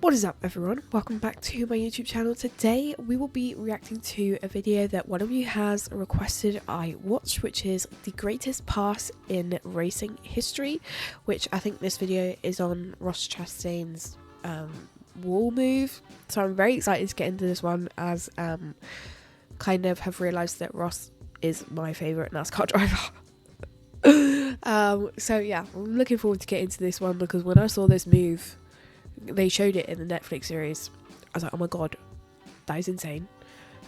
What is up everyone, welcome back to my YouTube channel. Today we will be reacting to a video that one of you has requested I watch, which is the greatest pass in racing history, which I think this video is on Ross Chastain's wall move. So I'm very excited to get into this one, as kind of have realised that Ross is my favourite NASCAR driver. So yeah, I'm looking forward to getting into this one, because when I saw this move, they showed it in the Netflix series, I was like, oh my god, that is insane,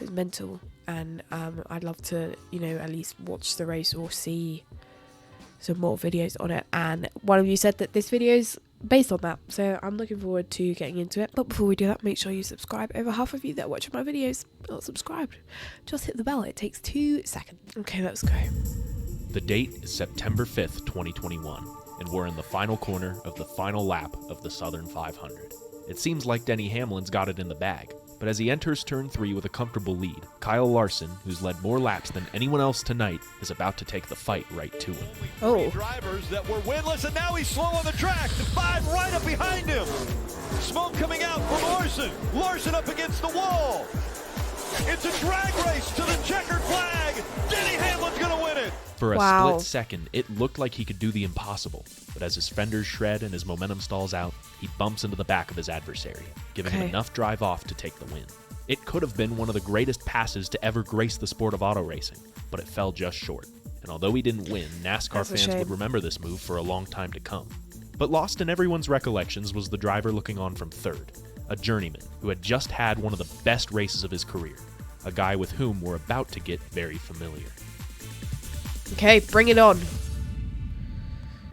it's mental. And I'd love to, you know, at least watch the race or see some more videos on it. And one of you said that this video is based on that, so I'm looking forward to getting into it. But before we do that, make sure you subscribe. Over half of you that watch my videos are not subscribed. Just hit the bell, it takes 2 seconds. Okay, let's go. The date is September 5th, 2021, and we're in the final corner of the final lap of the Southern 500. It seems like Denny Hamlin's got it in the bag, but as he enters turn 3 with a comfortable lead, Kyle Larson, who's led more laps than anyone else tonight, is about to take the fight right to him. Oh. Drivers that were winless, and now he's slow on the track. The 5 right up behind him. Smoke coming out from Larson. Larson up against the wall. It's a drag race to the checkered flag. Denny Hamlin's gonna win it. For a split second, it looked like he could do the impossible, but as his fenders shred and his momentum stalls out, he bumps into the back of his adversary, giving him enough drive off to take the win. It could have been one of the greatest passes to ever grace the sport of auto racing, but it fell just short. And although he didn't win, NASCAR fans would remember this move for a long time to come. But lost in everyone's recollections was the driver looking on from third, a journeyman who had just had one of the best races of his career, a guy with whom we're about to get very familiar. Okay, bring it on.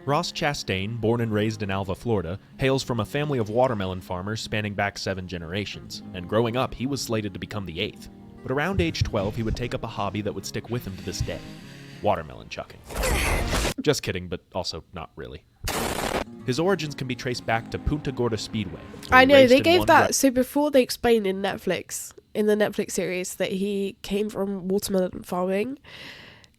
Ross Chastain, born and raised in Alva, Florida, hails from a family of watermelon farmers spanning back 7 generations, and growing up he was slated to become the 8th. But around age 12 he would take up a hobby that would stick with him to this day: watermelon chucking. Just kidding, but also not really. His origins can be traced back to Punta Gorda Speedway. I know, they gave that, so before they explained in the Netflix series that he came from watermelon farming,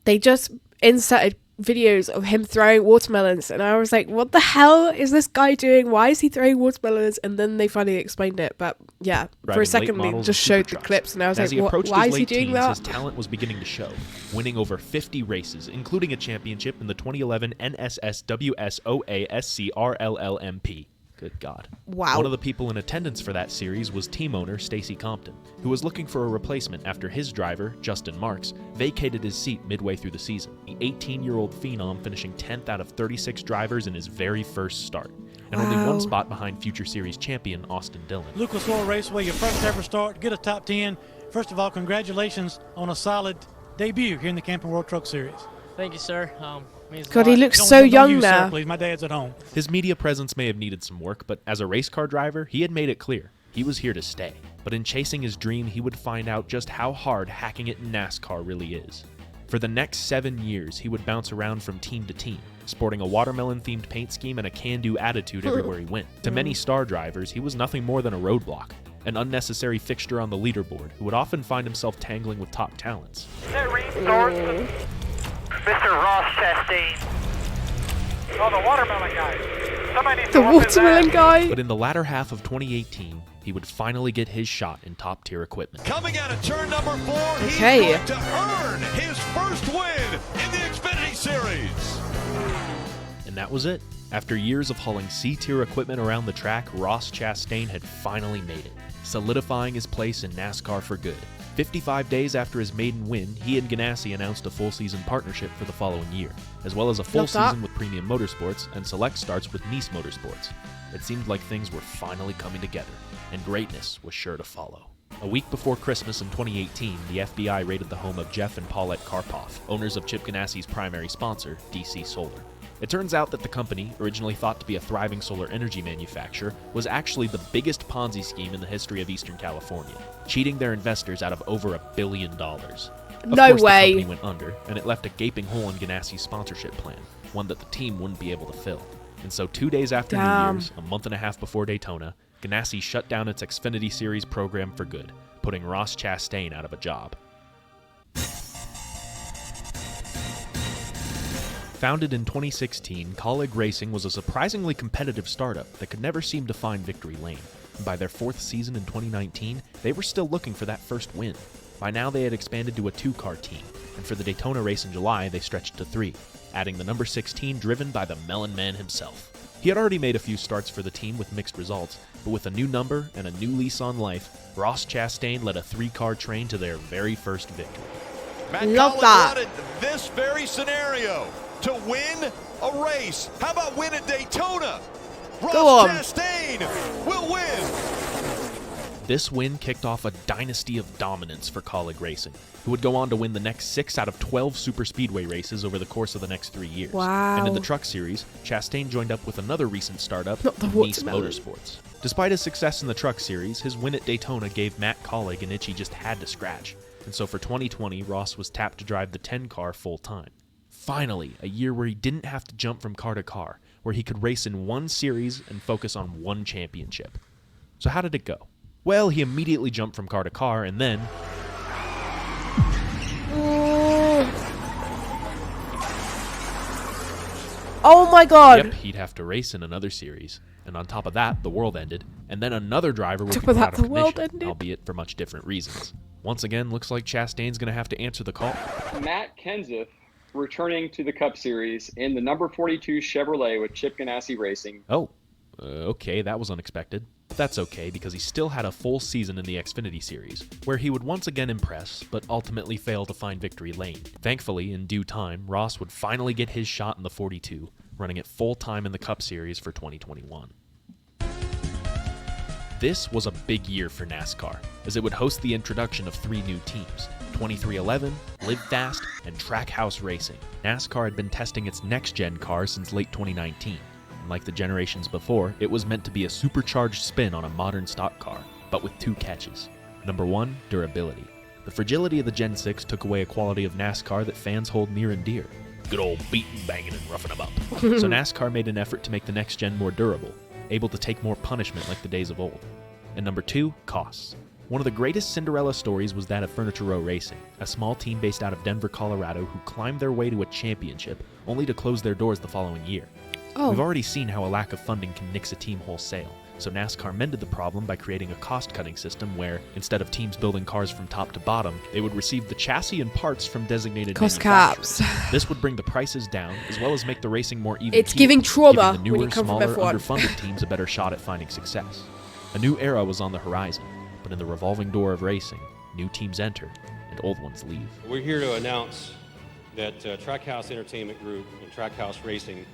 they just inserted videos of him throwing watermelons, and I was like, what the hell is this guy doing? Why is he throwing watermelons? And then they finally explained it. But yeah, for a second they just showed the clips, and I was like, why is he doing that? His talent was beginning to show, winning over 50 races, including a championship in the 2011 NSSWSOASCRLLMP. Good God. Wow. One of the people in attendance for that series was team owner Stacy Compton, who was looking for a replacement after his driver, Justin Marks, vacated his seat midway through the season, the 18-year-old phenom finishing 10th out of 36 drivers in his very first start, and only 1 spot behind future series champion Austin Dillon. Lucas Oil Raceway, your first ever start, get a top 10. First of all, congratulations on a solid debut here in the Camping World Truck Series. Thank you, sir. God, he looks so young now. Sir, please. My dad's at home. His media presence may have needed some work, but as a race car driver, he had made it clear he was here to stay. But in chasing his dream, he would find out just how hard hacking it in NASCAR really is. For the next 7 years, he would bounce around from team to team, sporting a watermelon-themed paint scheme and a can-do attitude everywhere he went. To many star drivers, he was nothing more than a roadblock, an unnecessary fixture on the leaderboard who would often find himself tangling with top talents. Mr. Ross Chastain. Oh, the watermelon guy. Somebody needs the watermelon guy. But in the latter half of 2018, he would finally get his shot in top-tier equipment. Coming out of turn number 4, he's going to earn his first win in the Xfinity Series. And that was it. After years of hauling C-tier equipment around the track, Ross Chastain had finally made it, solidifying his place in NASCAR for good. 55 days after his maiden win, he and Ganassi announced a full-season partnership for the following year, as well as a full season with Premium Motorsports and select starts with Nice Motorsports. It seemed like things were finally coming together, and greatness was sure to follow. A week before Christmas in 2018, the FBI raided the home of Jeff and Paulette Karpoff, owners of Chip Ganassi's primary sponsor, DC Solar. It turns out that the company, originally thought to be a thriving solar energy manufacturer, was actually the biggest Ponzi scheme in the history of Eastern California, cheating their investors out of over $1 billion. No way. The company went under, and it left a gaping hole in Ganassi's sponsorship plan, one that the team wouldn't be able to fill. And so 2 days after New Year's, a month and a half before Daytona, Ganassi shut down its Xfinity Series program for good, putting Ross Chastain out of a job. Founded in 2016, Colleague Racing was a surprisingly competitive startup that could never seem to find victory lane. By their 4th season in 2019, they were still looking for that first win. By now they had expanded to a 2-car team, and for the Daytona race in July they stretched to 3, adding the number 16 driven by the Melon Man himself. He had already made a few starts for the team with mixed results, but with a new number and a new lease on life, Ross Chastain led a 3-car train to their very first victory. Matt Love Collins that. wanted this very scenario to win a race. How about win at Daytona? Ross Go on. Chastain will win. This win kicked off a dynasty of dominance for Colleague Racing, who would go on to win the next 6 out of 12 superspeedway races over the course of the next 3 years. Wow. And in the truck series, Chastain joined up with another recent startup, Not the Nice watermelon. Motorsports. Despite his success in the truck series, his win at Daytona gave Matt Colleague an itch he just had to scratch. And so for 2020, Ross was tapped to drive the 10-car full-time. Finally, a year where he didn't have to jump from car to car, where he could race in one series and focus on one championship. So how did it go? Well, he immediately jumped from car to car, and then Oh my god. yep, he'd have to race in another series. And on top of that, the world ended, and then another driver would Top be of put that, out of the world commission, ended? albeit for much different reasons. Once again, looks like Chastain's going to have to answer the call. Matt Kenseth returning to the Cup Series in the number 42 Chevrolet with Chip Ganassi Racing. Oh, okay, that was unexpected. But that's okay, because he still had a full season in the Xfinity Series, where he would once again impress, but ultimately fail to find victory lane. Thankfully, in due time, Ross would finally get his shot in the 42, running it full-time in the Cup Series for 2021. This was a big year for NASCAR, as it would host the introduction of 3 new teams, 2311, Live Fast, and Trackhouse Racing. NASCAR had been testing its next-gen car since late 2019. Like the generations before, it was meant to be a supercharged spin on a modern stock car, but with 2 catches. Number 1, durability. The fragility of the Gen 6 took away a quality of NASCAR that fans hold near and dear. Good old beating, banging, and roughing 'em up. So NASCAR made an effort to make the next gen more durable, able to take more punishment like the days of old. And number 2, costs. One of the greatest Cinderella stories was that of Furniture Row Racing, a small team based out of Denver, Colorado, who climbed their way to a championship only to close their doors the following year. Oh. We've already seen how a lack of funding can nix a team wholesale, so NASCAR mended the problem by creating a cost-cutting system where, instead of teams building cars from top to bottom, they would receive the chassis and parts from designated Cost manufacturers. caps. This would bring the prices down, as well as make the racing more even. It's giving trauma giving the when newer, you come from smaller, F1. underfunded teams a better shot at finding success. A new era was on the horizon, but in the revolving door of racing, new teams enter and old ones leave. We're here to announce that Trackhouse Entertainment Group and Trackhouse Racing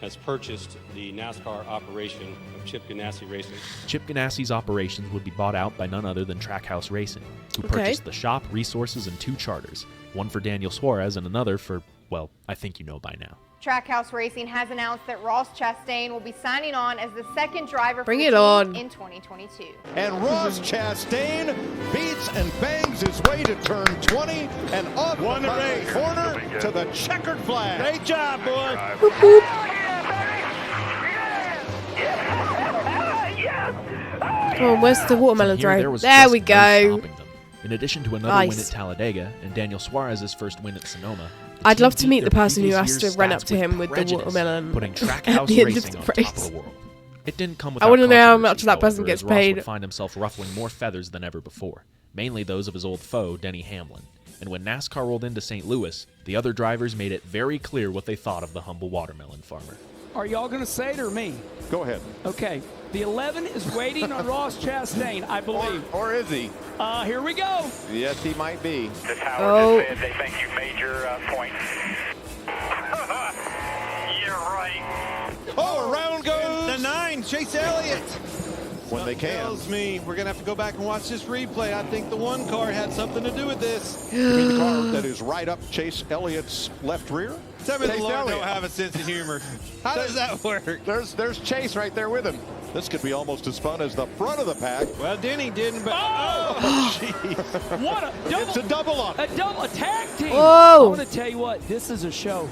has purchased the NASCAR operation of Chip Ganassi Racing. Chip Ganassi's operations would be bought out by none other than Trackhouse Racing, who Okay. purchased the shop, resources, and 2 charters, one for Daniel Suarez and another for, well, I think you know by now. Trackhouse Racing has announced that Ross Chastain will be signing on as the second driver Bring for it the on. team in 2022. And Ross Chastain beats and bangs his way to turn 20 and up Won the race. corner to the checkered flag. Great job, boy. Oh, where's the watermelon Here, throw? was There just we no go. stopping them. In addition to another win Nice. at Talladega and Daniel Suarez's first win at Sonoma, the I'd team love to beat meet the their person who previous has to year's run stats up to him with the prejudice, watermelon putting at Trackhouse the end of Racing the on top race. of the world. It didn't come I without wanna know how much controversy, that person however, gets as Ross paid. would find himself ruffling more feathers than ever before, mainly those of his old foe, Denny Hamlin. And when NASCAR rolled into St. Louis, the other drivers made it very clear what they thought of the humble watermelon farmer. Are y'all going to say it or me? Go ahead. Okay. The 11 is waiting on Ross Chastain, I believe. Or is he? Here we go. Yes, he might be. This Howard Oh. just said they think you've made your point. You're right. Oh, around goes the 9, Chase Elliott. When they can. Tells me we're going to have to go back and watch this replay. I think the 1 car had something to do with this. You mean the car that is right up Chase Elliott's left rear? Tell me the Chase Lord Elliott. don't have a sense of humor. How does that work? There's Chase right there with him. This could be almost as fun as the front of the pack. Well, Denny didn't, but Oh! Jeez. What a double. It's a double on. A tag team. Whoa. I want to tell you what, this is a show.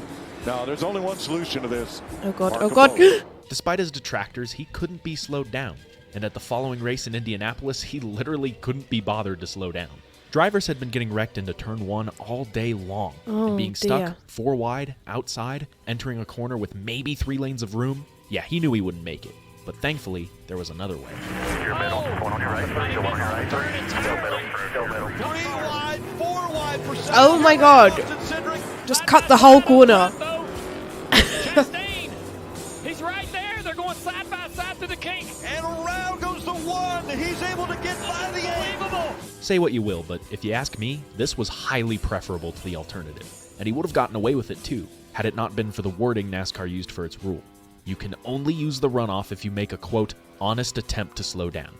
No, there's only one solution to this. Oh god, Mark oh a god. vote. Despite his detractors, he couldn't be slowed down. And at the following race in Indianapolis, he literally couldn't be bothered to slow down. Drivers had been getting wrecked into turn 1 all day long, Oh, and being stuck dear. 4 wide, outside, entering a corner with maybe 3 lanes of room. Yeah, he knew he wouldn't make it. But thankfully, there was another way. Your middle, one on your right, still one on your right. Still middle. 3 wide, 4 wide for Cedric. Oh my god. Just cut the whole corner. Chastain. He's right there. They're going side by side to the kink. And around goes the 1. He's able to get by the 8. Say what you will, but if you ask me, this was highly preferable to the alternative. And he would have gotten away with it too, had it not been for the wording NASCAR used for its rule. You can only use the runoff if you make a, quote, honest attempt to slow down.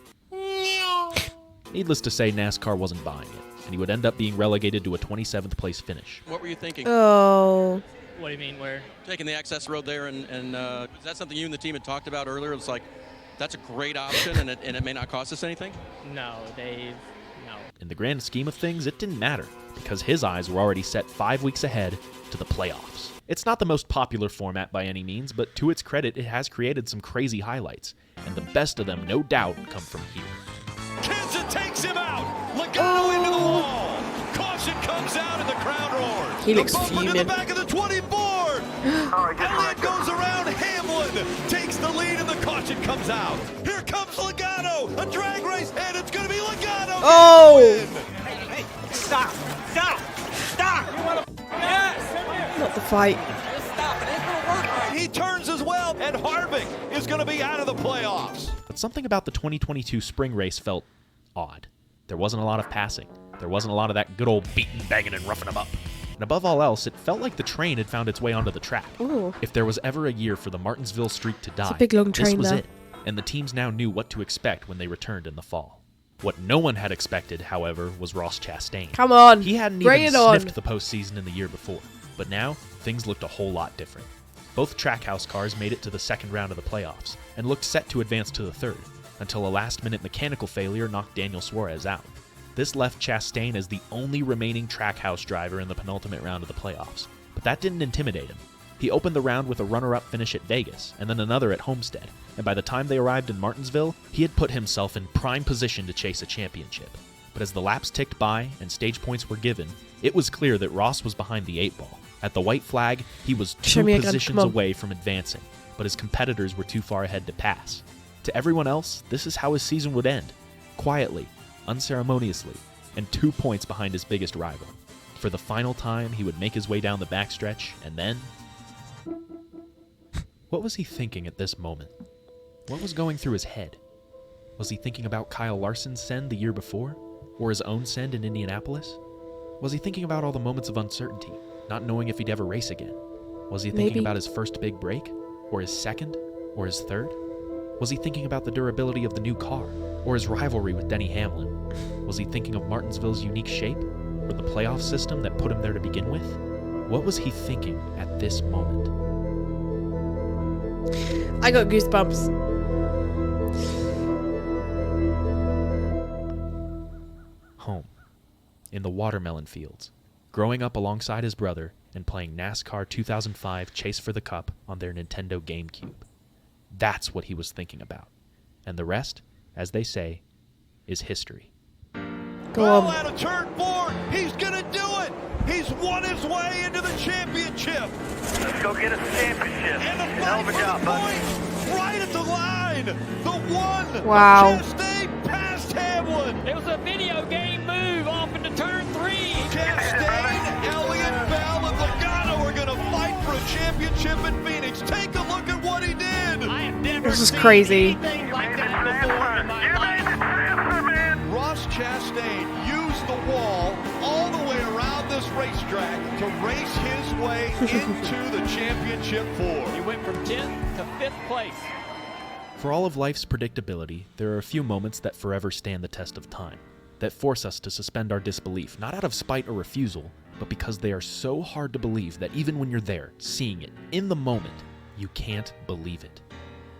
Needless to say, NASCAR wasn't buying it, and he would end up being relegated to a 27th place finish. What were you thinking? Oh. What do you mean, where? Taking the access road there, and is that something you and the team had talked about earlier? It's like, that's a great option, and it may not cost us anything? No, Dave, no. In the grand scheme of things, it didn't matter, because his eyes were already set 5 weeks ahead to the playoffs. It's not the most popular format by any means, but to its credit, it has created some crazy highlights, and the best of them, no doubt, come from here. Kansas takes him out. Logano into the wall. Caution comes out and the crowd roars. He looks the bumper to the fuming. back of the 20 board. Elliott goes around. Hamlin takes the lead and the caution comes out. Here comes Logano. A drag race, and it's going to be Logano. Oh! Hey, stop. Not the fight. He turns as well, and Harvick is going to be out of the playoffs. But something about the 2022 spring race felt odd. There wasn't a lot of passing. There wasn't a lot of that good old beating, banging, and roughing them up. And above all else, it felt like the train had found its way onto the track. Ooh. If there was ever a year for the Martinsville streak to die, a big, long this train was there. it. And the teams now knew what to expect when they returned in the fall. What no one had expected, however, was Ross Chastain. Come on. He hadn't Bring even it on. sniffed the postseason in the year before. But now, things looked a whole lot different. Both Trackhouse cars made it to the second round of the playoffs, and looked set to advance to the third, until a last-minute mechanical failure knocked Daniel Suarez out. This left Chastain as the only remaining Trackhouse driver in the penultimate round of the playoffs. But that didn't intimidate him. He opened the round with a runner-up finish at Vegas, and then another at Homestead, and by the time they arrived in Martinsville, he had put himself in prime position to chase a championship. But as the laps ticked by and stage points were given, it was clear that Ross was behind the 8-ball. At the white flag, he was Show 2 me again, positions come on. away from advancing, but his competitors were too far ahead to pass. To everyone else, this is how his season would end. Quietly, unceremoniously, and 2 points behind his biggest rival. For the final time, he would make his way down the backstretch, and then... What was he thinking at this moment? What was going through his head? Was he thinking about Kyle Larson's send the year before? Or his own send in Indianapolis? Was he thinking about all the moments of uncertainty, not knowing if he'd ever race again? Was he thinking Maybe. about his first big break? Or his second? Or his third? Was he thinking about the durability of the new car? Or his rivalry with Denny Hamlin? Was he thinking of Martinsville's unique shape? Or the playoff system that put him there to begin with? What was he thinking at this moment? I got goosebumps. Home. In the watermelon fields. Growing up alongside his brother and playing NASCAR 2005 Chase for the Cup on their Nintendo GameCube. That's what he was thinking about. And the rest, as they say, is history. Go well, on. out of turn 4, he's going to do it. He's won his way into the championship. Let's go get us a championship. And the Hell fight of a for job, the bud. point, right at the line. The one. Wow. Chastain past Hamlin. It was a video game move off into turn 3. Chastain, Elliott, Bell, and Logano are going to fight for a championship in Phoenix. Take a look at what he did. I have never This is seen crazy. anything like that before in my life. Ross Chastain used the wall all the way around this racetrack to race his way into the championship 4. He went from 10th to 5th place. For all of life's predictability, there are a few moments that forever stand the test of time, that force us to suspend our disbelief, not out of spite or refusal, but because they are so hard to believe that even when you're there, seeing it, in the moment, you can't believe it.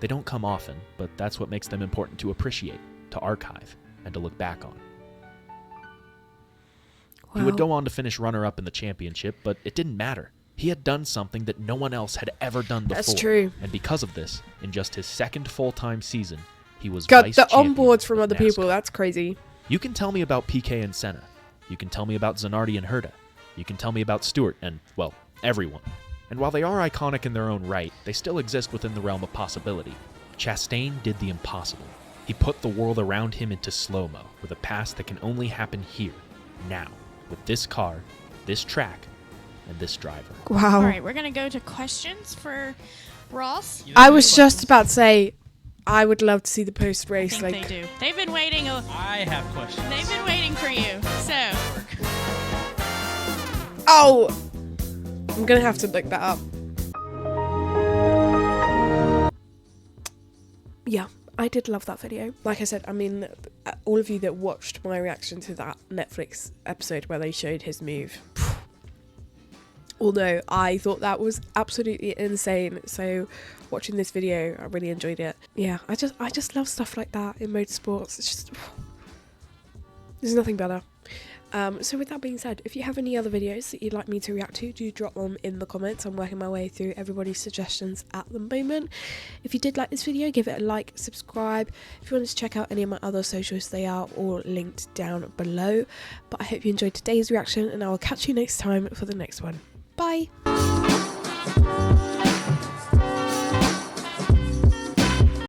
They don't come often, but that's what makes them important to appreciate, to archive, and to look back on. He would go on to finish runner-up in the championship, but it didn't matter. He had done something that no one else had ever done before. That's true. And because of this, in just his second full-time season, he was Got vice the champion onboards from of other NASCAR. people. That's crazy. You can tell me about PK and Senna. You can tell me about Zanardi and Herta. You can tell me about Stewart and, well, everyone. And while they are iconic in their own right, they still exist within the realm of possibility. Chastain did the impossible. He put the world around him into slow-mo with a pass that can only happen here, now, with this car, this track, and this driver. Wow. All right, we're going to go to questions for Ross. I was just about to say, I would love to see the post-race. I think they do. They've been waiting. I have questions. They've been waiting for you. So. Oh! I'm going to have to look that up. Yeah, I did love that video. Like I said, I mean, all of you that watched my reaction to that Netflix episode where they showed his move, although I thought that was absolutely insane. So watching this video, I really enjoyed it. Yeah, I just love stuff like that in motorsports. It's just, there's nothing better. So with that being said, if you have any other videos that you'd like me to react to, do drop them in the comments. I'm working my way through everybody's suggestions at the moment. If you did like this video, give it a like, subscribe. If you wanted to check out any of my other socials, they are all linked down below. But I hope you enjoyed today's reaction, and I will catch you next time for the next one. Bye!